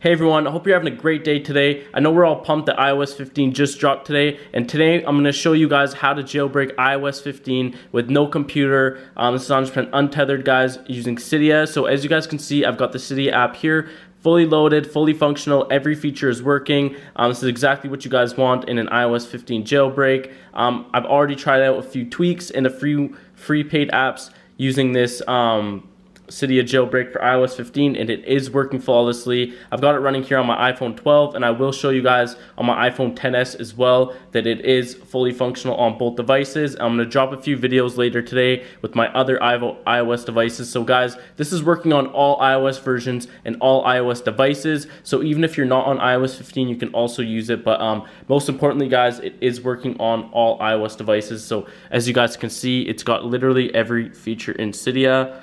Hey everyone, I hope you're having a great day today. I know we're all pumped that iOS 15 just dropped today, and today I'm going to show you guys how to jailbreak iOS 15 with no computer. This is on untethered, guys, using Cydia. So as you guys can see, I've got the Cydia app here, fully loaded, fully functional, every feature is working. This is exactly what you guys want in an iOS 15 jailbreak. I've already tried out a few tweaks and a few free paid apps using this Cydia jailbreak for iOS 15, and it is working flawlessly. I've got it running here on my iPhone 12, and I will show you guys on my iPhone XS as well that it is fully functional on both devices. I'm going to drop a few videos later today with my other iOS devices. So guys, this is working on all iOS versions and all iOS devices. So even if you're not on iOS 15, you can also use it. But most importantly, guys, it is working on all iOS devices. So as you guys can see, it's got literally every feature in Cydia.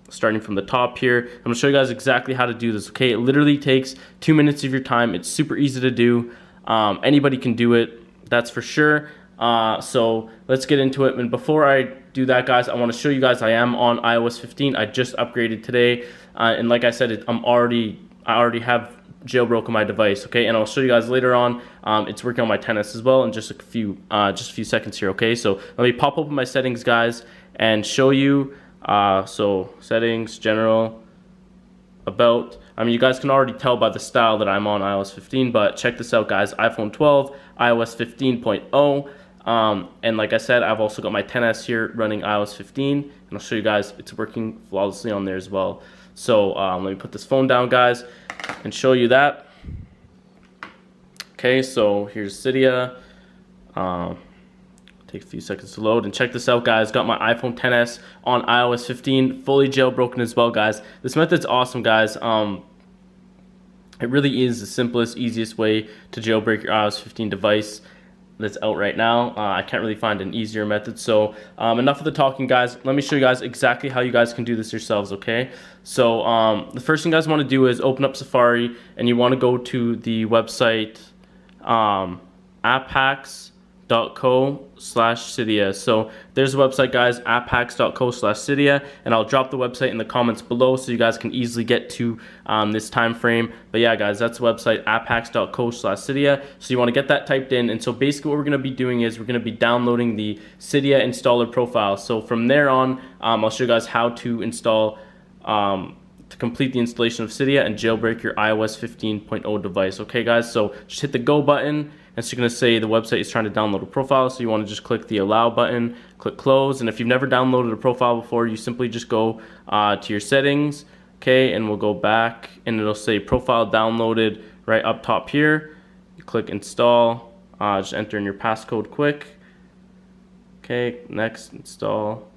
Starting from the top here, I'm gonna show you guys exactly how to do this. Okay, it literally takes 2 minutes of your time. It's super easy to do. Anybody can do it, that's for sure. So let's get into it. And before I do that, guys, I want to show you guys I am on iOS 15. I just upgraded today, and like I said, I already have jailbroken my device. Okay, and I'll show you guys later on. It's working on my XS as well in just a few seconds here. Okay, so let me pop open my settings, guys, and show you. So settings, general, about. I mean, you guys can already tell by the style that I'm on iOS 15, but check this out, guys. iPhone 12, iOS 15.0. And like I said, I've also got my XS here running iOS 15, and I'll show you guys it's working flawlessly on there as well. So let me put this phone down, guys, and show you that. Okay, so here's Cydia. Take a few seconds to load, and check this out, guys. Got my iPhone XS on iOS 15, fully jailbroken as well, guys. This method's awesome, guys. It really is the simplest, easiest way to jailbreak your iOS 15 device that's out right now. I can't really find an easier method. So enough of the talking, guys. Let me show you guys exactly how you guys can do this yourselves, okay? So the first thing you guys want to do is open up Safari, and you want to go to the website apphacks.co/Cydia. So there's a website, guys, apphacks.co/Cydia, and I'll drop the website in the comments below so you guys can easily get to this time frame. But yeah, guys, that's the website, apphacks.co/Cydia. So you want to get that typed in, and so basically what we're going to be doing is we're going to be downloading the Cydia installer profile. So from there on, I'll show you guys how to install to complete the installation of Cydia and jailbreak your iOS 15.0 device. Okay, guys, so just hit the go button. It's going to say the website is trying to download a profile, so you want to just click the allow button, click close, and if you've never downloaded a profile before, you simply just go to your settings, okay, and we'll go back, and it'll say profile downloaded right up top here. You click install, just enter in your passcode quick, okay, next, install,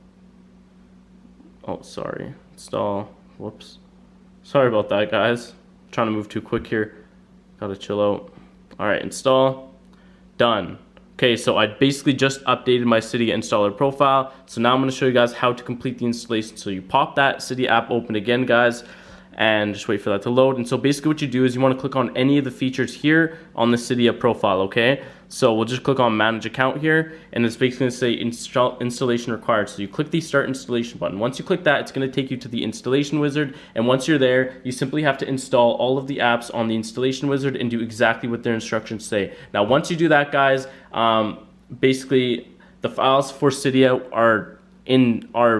install, whoops, sorry about that, guys, I'm trying to move too quick here, gotta chill out. Alright, install, done. Okay, so I basically just updated my Cydia installer profile. So now I'm going to show you guys how to complete the installation. So you pop that Cydia app open again, guys, and just wait for that to load. And so basically what you do is you want to click on any of the features here on the Cydia profile, okay? So we'll just click on manage account here, and it's basically going to say installation required. So you click the start installation button. Once you click that, it's going to take you to the installation wizard, and once you're there, you simply have to install all of the apps on the installation wizard and do exactly what their instructions say. Now once you do that, guys, basically the files for Cydia are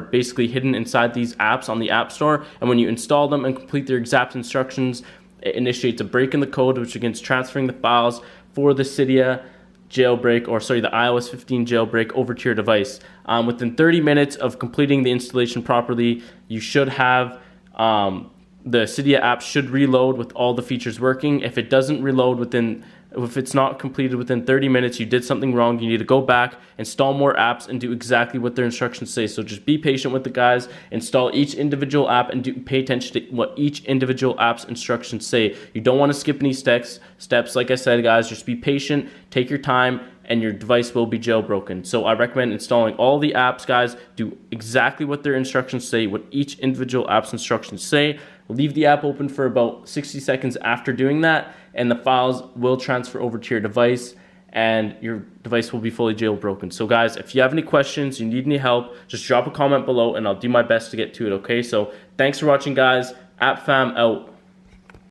basically hidden inside these apps on the App Store, and when you install them and complete their exact instructions, it initiates a break in the code which begins transferring the files for the Cydia jailbreak, or sorry, the iOS 15 jailbreak over to your device. Within 30 minutes of completing the installation properly, you should have the Cydia app should reload with all the features working. If it doesn't reload if it's not completed within 30 minutes, you did something wrong. You need to go back, install more apps, and do exactly what their instructions say. So just be patient with the guys, install each individual app, and pay attention to what each individual app's instructions say. You don't want to skip any steps. Like I said, guys, just be patient, take your time, and your device will be jailbroken. So I recommend installing all the apps, guys. Do exactly what their instructions say, what each individual app's instructions say. Leave the app open for about 60 seconds after doing that, and the files will transfer over to your device, and your device will be fully jailbroken. So guys, if you have any questions, you need any help, just drop a comment below, and I'll do my best to get to it, okay? So thanks for watching, guys. App Fam out.